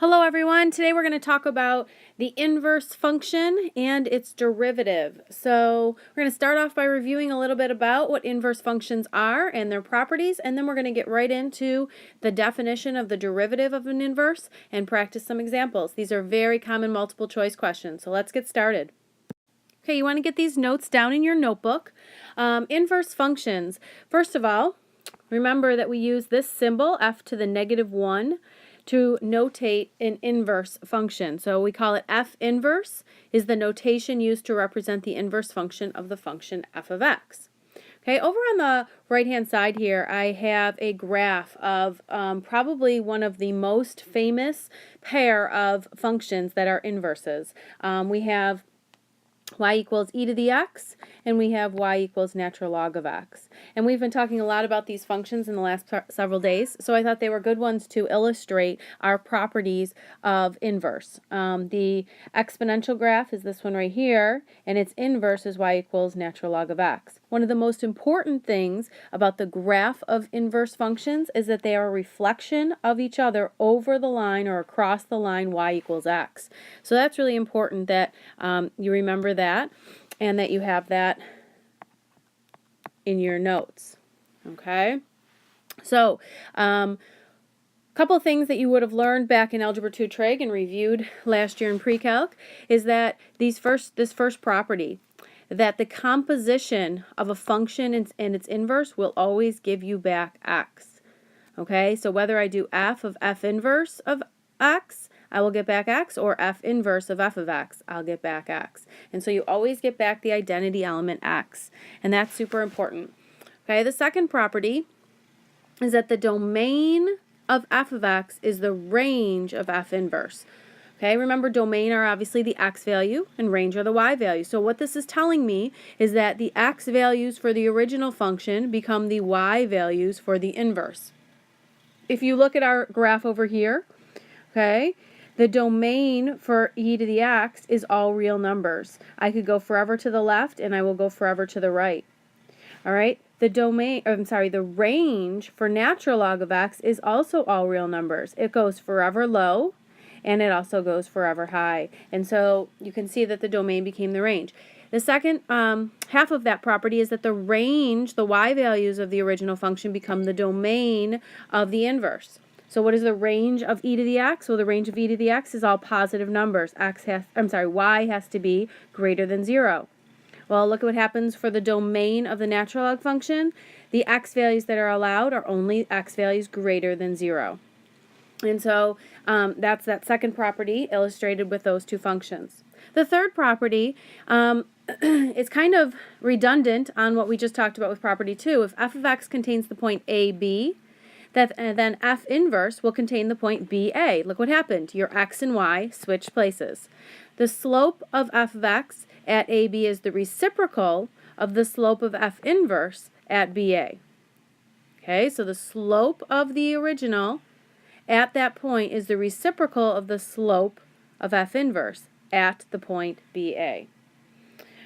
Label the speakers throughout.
Speaker 1: Hello everyone, today we're going to talk about the inverse function and its derivative. So we're going to start off by reviewing a little bit about what inverse functions are and their properties, and then we're going to get right into the definition of the derivative of an inverse and practice some examples. These are very common multiple choice questions, so let's get started. Okay, you want to get these notes down in your notebook. Inverse functions. First of all, remember that we use this symbol, f to the -1, to notate an inverse function. So we call it f inverse, is the notation used to represent the inverse function of the function f of x. Okay, over on the right-hand side here, I have a graph of probably one of the most famous pair of functions that are inverses. We have y equals e to the x, and we have y equals natural log of x. And we've been talking a lot about these functions in the last several days, so I thought they were good ones to illustrate our properties of inverse. The exponential graph is this one right here, and its inverse is y equals natural log of x. One of the most important things about the graph of inverse functions is that they are a reflection of each other over the line or across the line y equals x. So that's really important that you remember that and that you have that in your notes. Okay? So, couple of things that you would have learned back in Algebra 2 Trig and reviewed last year in pre-calc is that this first property, that the composition of a function and its inverse will always give you back x. Okay, so whether I do f of f inverse of x, I will get back x, or f inverse of f of x, I'll get back x. And so you always get back the identity element x, and that's super important. Okay, the second property is that the domain of f of x is the range of f inverse. Okay, remember domain are obviously the x value and range are the y value. So what this is telling me is that the x values for the original function become the y values for the inverse. If you look at our graph over here, okay, the domain for e to the x is all real numbers. I could go forever to the left and I will go forever to the right. All right, the range for natural log of x is also all real numbers. It goes forever low and it also goes forever high. And so you can see that the domain became the range. The second half of that property is that the range, the y values of the original function become the domain of the inverse. So what is the range of e to the x? Well, the range of e to the x is all positive numbers. Y has to be greater than 0. Well, look at what happens for the domain of the natural log function. The x values that are allowed are only x values greater than 0. And so that's that second property illustrated with those two functions. The third property is kind of redundant on what we just talked about with property 2. If f of x contains the point a, b, then f inverse will contain the point b, a. Look what happened. Your x and y switched places. The slope of f of x at a, b is the reciprocal of the slope of f inverse at b, a. Okay, so the slope of the original at that point is the reciprocal of the slope of f inverse at the point BA.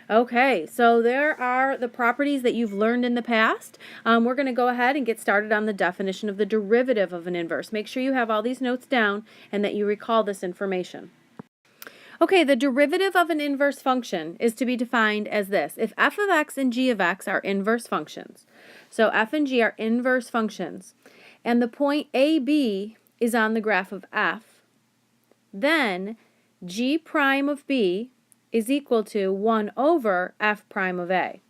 Speaker 1: Okay, so there are the properties that you've learned in the past. We're going to go ahead and get started on the definition of the derivative of an inverse. Make sure you have all these notes down and that you recall this information. Okay, the derivative of an inverse function is to be defined as this. If f of x and g of x are inverse functions, so f and g are inverse functions, and the point AB is on the graph of f, then g prime of b is equal to 1 over f prime of a.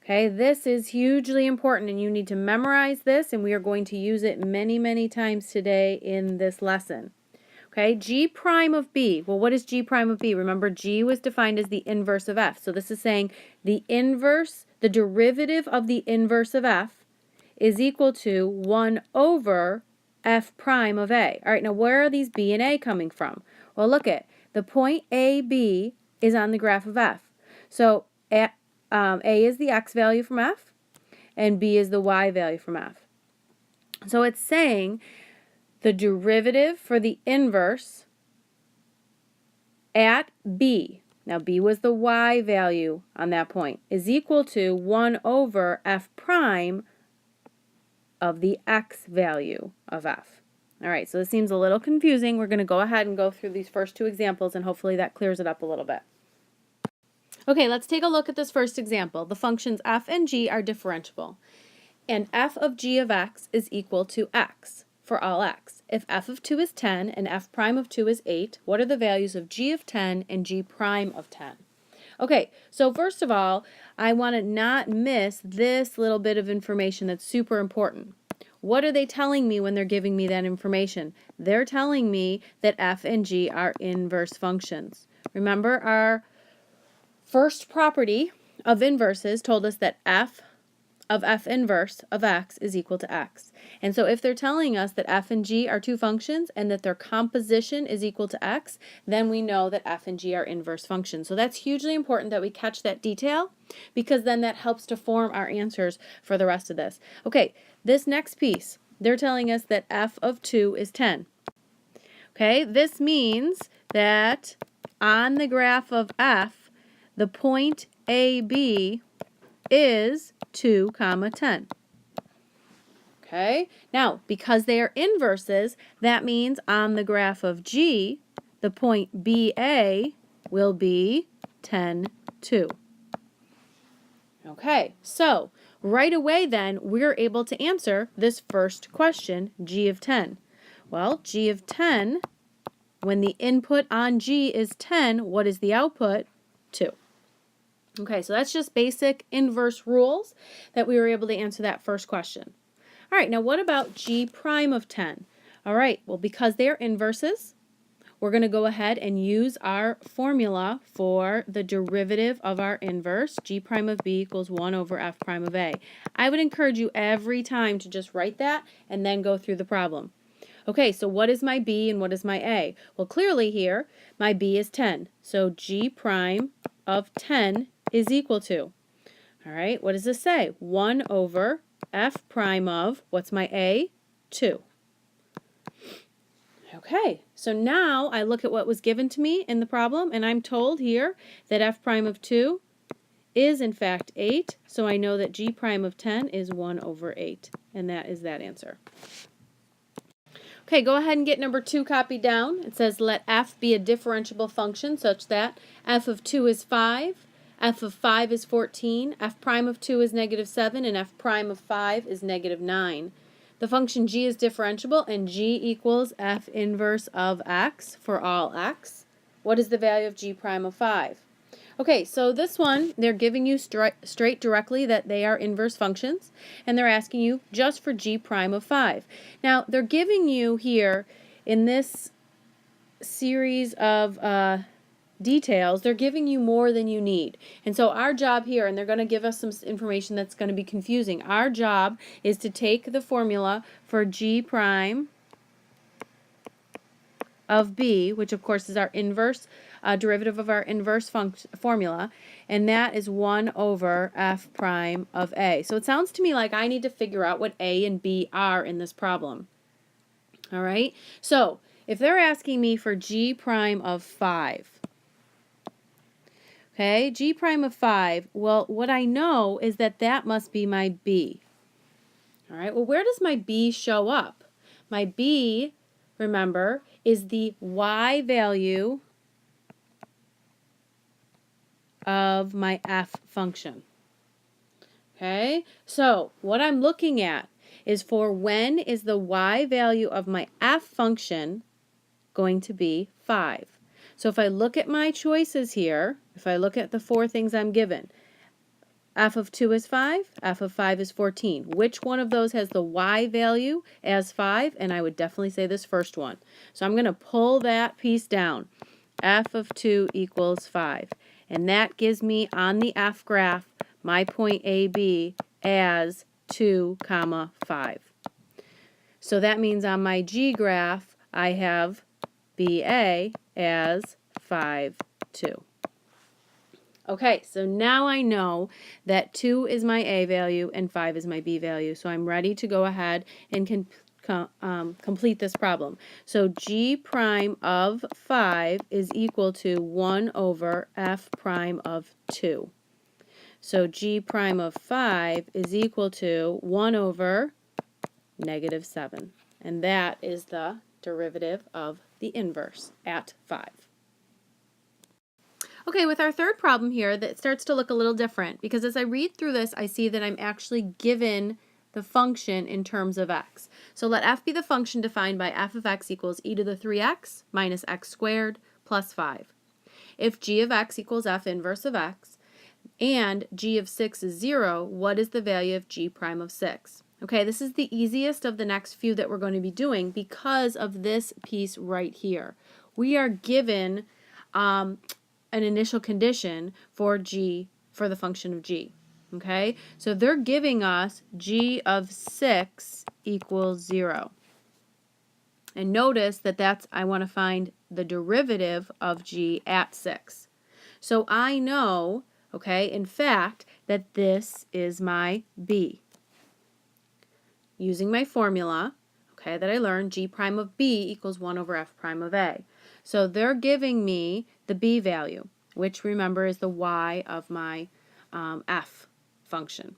Speaker 1: Okay, this is hugely important and you need to memorize this, and we are going to use it many, many times today in this lesson. Okay, g prime of b. Well, what is g prime of b? Remember, g was defined as the inverse of f. So this is saying the derivative of the inverse of f is equal to 1 over f prime of a. All right, now where are these b and a coming from? Well, look at the point AB is on the graph of f. So a is the x value from f, and b is the y value from f. So it's saying the derivative for the inverse at b, now b was the y value on that point, is equal to 1 over f prime of the x value of f. All right, so this seems a little confusing. We're going to go ahead and go through these first two examples, and hopefully that clears it up a little bit. Okay, let's take a look at this first example. The functions f and g are differentiable, and f of g of x is equal to x for all x. If f of 2 is 10 and f prime of 2 is 8, what are the values of g of 10 and g prime of 10? Okay, so first of all, I want to not miss this little bit of information that's super important. What are they telling me when they're giving me that information? They're telling me that f and g are inverse functions. Remember, our first property of inverses told us that f of f inverse of x is equal to x. And so if they're telling us that f and g are two functions and that their composition is equal to x, then we know that f and g are inverse functions. So that's hugely important that we catch that detail, because then that helps to form our answers for the rest of this. Okay, this next piece, they're telling us that f of 2 is 10. Okay, this means that on the graph of f, the point AB is 2, 10. Okay, now because they are inverses, that means on the graph of G, the point BA will be 10, 2. Okay, so right away then, we're able to answer this first question, G of 10. Well, G of 10, when the input on G is 10, what is the output? 2. Okay, so that's just basic inverse rules that we were able to answer that first question. All right, now what about g prime of 10? All right, well, because they are inverses, we're going to go ahead and use our formula for the derivative of our inverse. G prime of b equals 1 over f prime of a. I would encourage you every time to just write that and then go through the problem. Okay, so what is my b and what is my a? Well, clearly here, my b is 10. So g prime of 10 is equal to, all right, what does this say? 1 over f prime of, what's my a? 2. Okay, so now I look at what was given to me in the problem, and I'm told here that f prime of 2 is in fact 8, so I know that g prime of 10 is 1 over 8, and that is that answer. Okay, go ahead and get number 2 copied down. It says let f be a differentiable function such that f of 2 is 5, f of 5 is 14, f prime of 2 is negative 7, and f prime of 5 is negative 9. The function g is differentiable, and g equals f inverse of x for all x. What is the value of g prime of 5? Okay, so this one, they're giving you straight directly that they are inverse functions, and they're asking you just for g prime of 5. Now, they're giving you here in this series of details, they're giving you more than you need. And so our job here, and they're going to give us some information that's going to be confusing. Our job is to take the formula for g prime of b, which of course is our inverse derivative of our inverse formula, and that is 1 over f prime of a. So it sounds to me like I need to figure out what a and b are in this problem. All right, so if they're asking me for g prime of 5, okay, g prime of 5, well, what I know is that that must be my b. All right, well, where does my b show up? My b, remember, is the y value of my f function. Okay, so what I'm looking at is for when is the y value of my f function going to be 5. So if I look at my choices here, if I look at the 4 things I'm given, f of 2 is 5, f of 5 is 14. Which one of those has the y value as 5? And I would definitely say this first one. So I'm going to pull that piece down. F of 2 equals 5. And that gives me on the f graph my point AB as 2, 5. So that means on my G graph I have BA as 5, 2. Okay, so now I know that 2 is my A value and 5 is my B value. So I'm ready to go ahead and complete this problem. So G prime of 5 is equal to 1 over F prime of 2. So G prime of 5 is equal to 1 over negative 7. And that is the derivative of the inverse at 5. Okay, with our third problem here, that starts to look a little different because as I read through this, I see that I'm actually given the function in terms of x. So let f be the function defined by f of x equals e to the 3x minus x squared plus 5. If g of x equals f inverse of x and g of 6 is 0, what is the value of g prime of 6? Okay, this is the easiest of the next few that we're going to be doing because of this piece right here. We are given an initial condition for g, for the function of g. Okay, so they're giving us g of 6 equals 0. And notice that I want to find the derivative of g at 6. So I know, okay, in fact, that this is my b. Using my formula, okay, that I learned, g prime of b equals 1 over f prime of a. So they're giving me the b value, which remember is the y of my f function.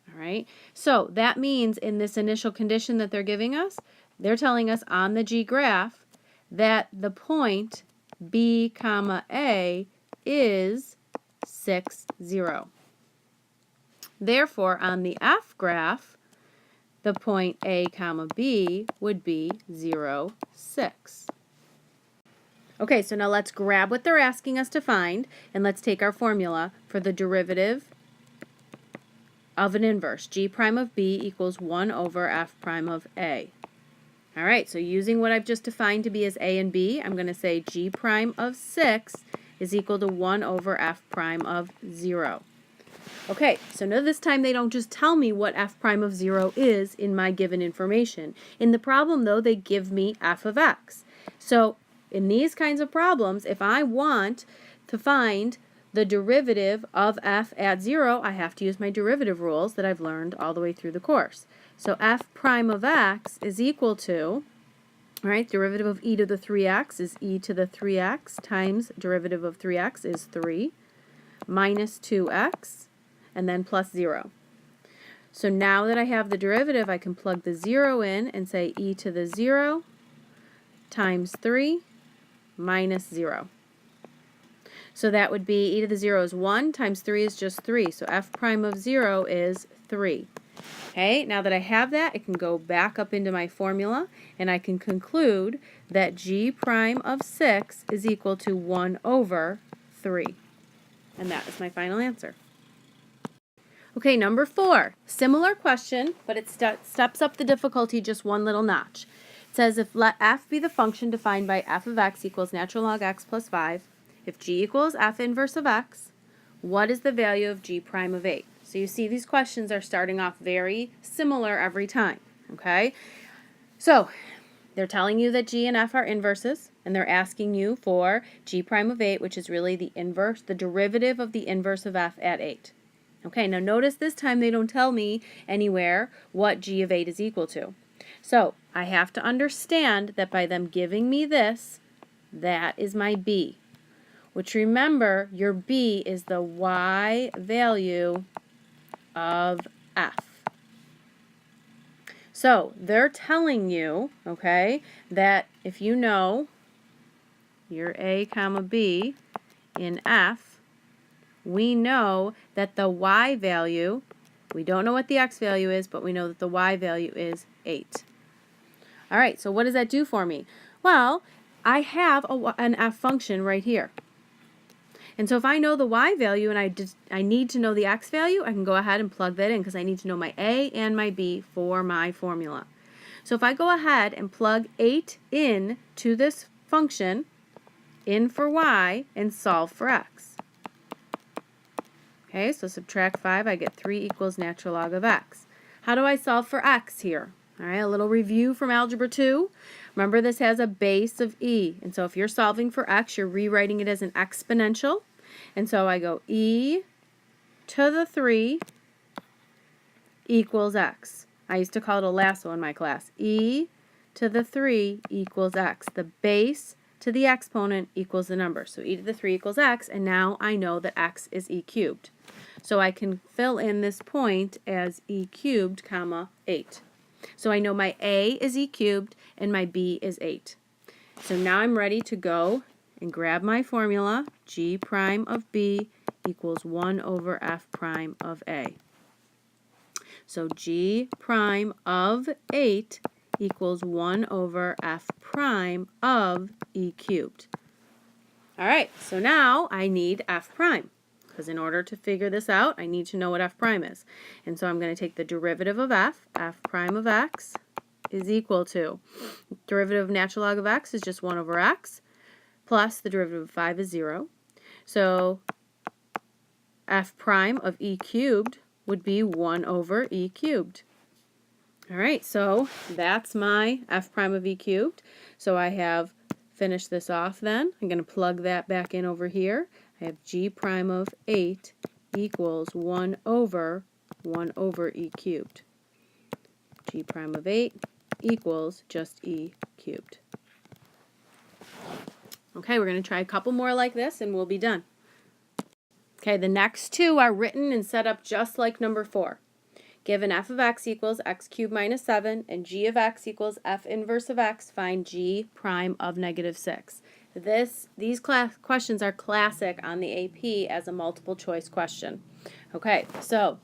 Speaker 1: All right, so that means in this initial condition that they're giving us, they're telling us on the g graph that the point b comma a is 6, 0. Therefore, on the f graph, the point a comma b would be 0, 6. Okay, so now let's grab what they're asking us to find, and let's take our formula for the derivative of an inverse. G prime of b equals 1 over f prime of a. All right, so using what I've just defined to be as a and b, I'm going to say g prime of 6 is equal to 1 over f prime of 0. Okay, so now this time they don't just tell me what f prime of 0 is in my given information. In the problem, though, they give me f of x. So in these kinds of problems, if I want to find the derivative of f at 0, I have to use my derivative rules that I've learned all the way through the course. So f prime of x is equal to, all right, derivative of e to the 3x is e to the 3x times derivative of 3x is 3 minus 2x and then plus 0. So now that I have the derivative, I can plug the 0 in and say e to the 0 times 3 minus 0. So that would be e to the 0 is 1 times 3 is just 3. So f prime of 0 is 3. Okay, now that I have that, I can go back up into my formula and I can conclude that g prime of 6 is equal to 1 over 3. And that is my final answer. Okay, number 4. Similar question, but it steps up the difficulty just one little notch. It says if let f be the function defined by f of x equals natural log x plus 5, if g equals f inverse of x, what is the value of g prime of 8? So you see these questions are starting off very similar every time, okay? So they're telling you that g and f are inverses, and they're asking you for g prime of 8, which is really the inverse, the derivative of the inverse of f at 8. Okay, now notice this time they don't tell me anywhere what g of 8 is equal to. So I have to understand that by them giving me this, that is my b, which remember your b is the y value of f. So they're telling you, okay, that if you know your a comma b in f, we know that the y value, we don't know what the x value is, but we know that the y value is 8. All right, so what does that do for me? Well, I have an f function right here. And so if I know the y value and I need to know the x value, I can go ahead and plug that in because I need to know my a and my b for my formula. So if I go ahead and plug 8 in to this function, in for y, and solve for x. Okay, so subtract 5, I get 3 equals natural log of x. How do I solve for x here? All right, a little review from Algebra 2. Remember, this has a base of e. And so if you're solving for x, you're rewriting it as an exponential. And so I go e to the 3 equals x. I used to call it a lasso in my class. E to the 3 equals x. The base to the exponent equals the number. So e to the 3 equals x, and now I know that x is e cubed. So I can fill in this point as e cubed comma 8. So I know my a is e cubed and my b is 8. So now I'm ready to go and grab my formula. G prime of b equals 1 over f prime of a. So G prime of 8 equals 1 over f prime of e cubed. All right, so now I need f prime, because in order to figure this out, I need to know what f prime is. And so I'm going to take the derivative of f prime of x, is equal to, derivative of natural log of x is just 1 over x, plus the derivative of 5 is 0. So f prime of e cubed would be 1 over e cubed. All right, so that's my f prime of e cubed. So I have finished this off then. I'm going to plug that back in over here. I have g prime of 8 equals 1 over e cubed. G prime of 8 equals just e cubed. Okay, we're going to try a couple more like this and we'll be done. Okay, the next two are written and set up just like number 4. Given f of x equals x cubed minus 7 and g of x equals f inverse of x, find g prime of negative 6. These questions are classic on the AP as a multiple choice question. Okay, so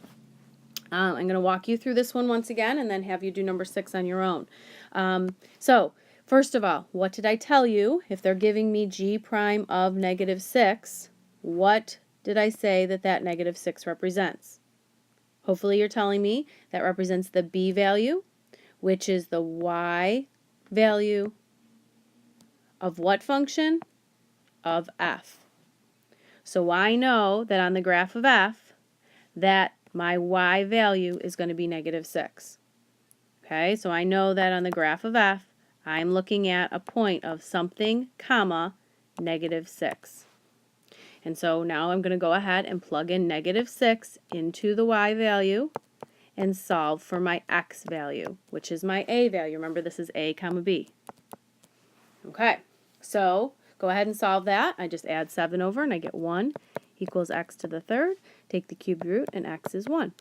Speaker 1: I'm going to walk you through this one once again and then have you do number 6 on your own. So first of all, what did I tell you? If they're giving me g prime of negative 6, what did I say that negative 6 represents? Hopefully you're telling me that represents the b value, which is the y value of what function? Of f. So I know that on the graph of f that my y value is going to be negative 6. Okay, so I know that on the graph of f I'm looking at a point of something, comma, negative 6. And so now I'm going to go ahead and plug in negative 6 into the y value and solve for my x value, which is my a value. Remember, this is a comma b. Okay, so go ahead and solve that. I just add 7 over and I get 1 equals x to the third. Take the cubed root and x is 1.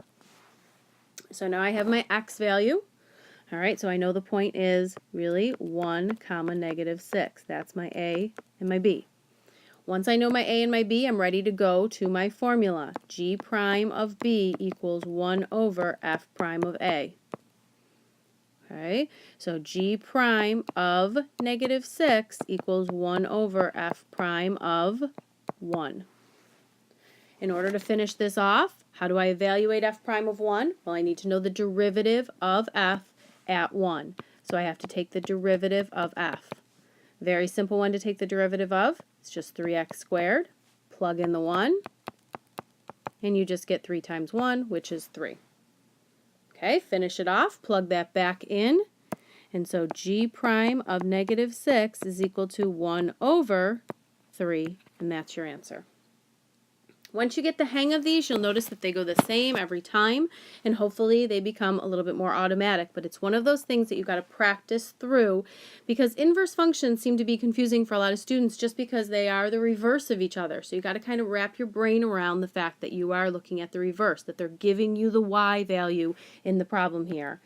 Speaker 1: So now I have my x value. All right, so I know the point is really 1 comma negative 6. That's my a and my b. Once I know my a and my b, I'm ready to go to my formula. G prime of b equals 1 over f prime of a. Okay, so g prime of negative 6 equals 1 over f prime of 1. In order to finish this off, how do I evaluate f prime of 1? Well, I need to know the derivative of f at 1. So I have to take the derivative of f. Very simple one to take the derivative of. It's just 3x squared. Plug in the 1, and you just get 3 times 1, which is 3. Okay, finish it off. Plug that back in. And so g prime of negative 6 is equal to 1 over 3, and that's your answer. Once you get the hang of these, you'll notice that they go the same every time, and hopefully they become a little bit more automatic. But it's one of those things that you've got to practice through, because inverse functions seem to be confusing for a lot of students just because they are the reverse of each other. So you've got to kind of wrap your brain around the fact that you are looking at the reverse, that they're giving you the y value in the problem here.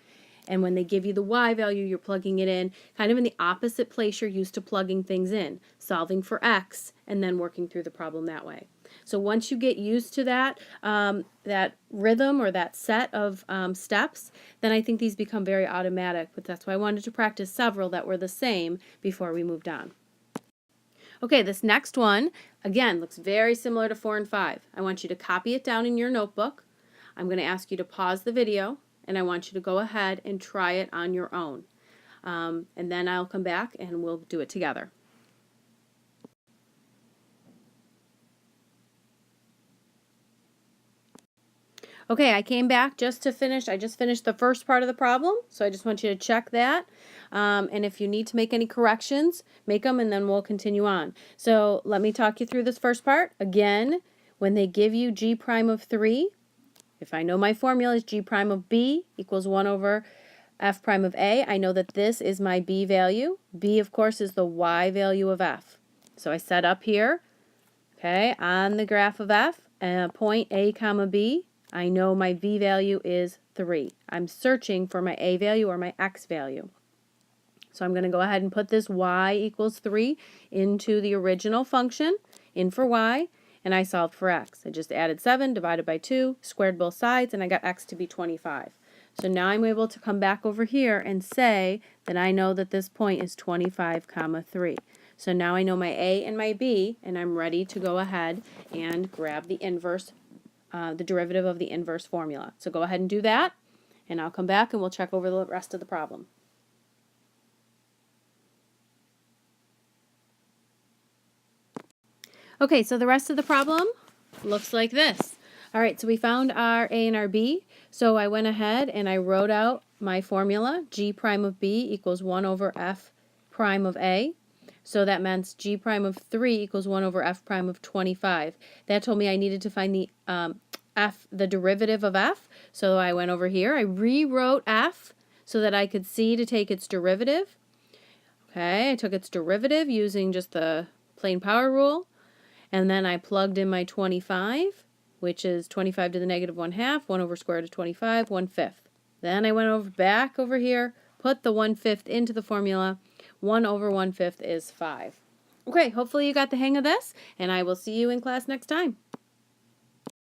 Speaker 1: And when they give you the y value, you're plugging it in kind of in the opposite place you're used to plugging things in, solving for x, and then working through the problem that way. So once you get used to that, that rhythm or that set of steps, then I think these become very automatic. But that's why I wanted to practice several that were the same before we moved on. Okay, this next one, again, looks very similar to 4 and 5. I want you to copy it down in your notebook. I'm going to ask you to pause the video, and I want you to go ahead and try it on your own. And then I'll come back and we'll do it together. Okay, I came back just to finish. I just finished the first part of the problem, so I just want you to check that. And if you need to make any corrections, make them, and then we'll continue on. So let me talk you through this first part. Again, when they give you g prime of 3, if I know my formula is g prime of b equals 1 over f prime of a, I know that this is my b value. B, of course, is the y value of f. So I set up here, okay, on the graph of f, point a comma b. I know my v value is 3. I'm searching for my a value or my x value. So I'm going to go ahead and put this y equals 3 into the original function, in for y, and I solved for x. I just added 7, divided by 2, squared both sides, and I got x to be 25. So now I'm able to come back over here and say that I know that this point is 25, 3. So now I know my a and my b, and I'm ready to go ahead and grab the inverse, the derivative of the inverse formula. So go ahead and do that, and I'll come back and we'll check over the rest of the problem. Okay, so the rest of the problem looks like this. All right, so we found our a and our b. So I went ahead and I wrote out my formula. G prime of b equals 1 over f prime of a. So that meant g prime of 3 equals 1 over f prime of 25. That told me I needed to find the derivative of f. So I went over here. I rewrote f so that I could see to take its derivative. Okay, I took its derivative using just the plain power rule. And then I plugged in my 25, which is 25 to the negative 1/2, 1 over square root of 25, 1/5. Then I went back over here, put the 1/5 into the formula. 1 over 1/5 is 5. Okay, hopefully you got the hang of this, and I will see you in class next time.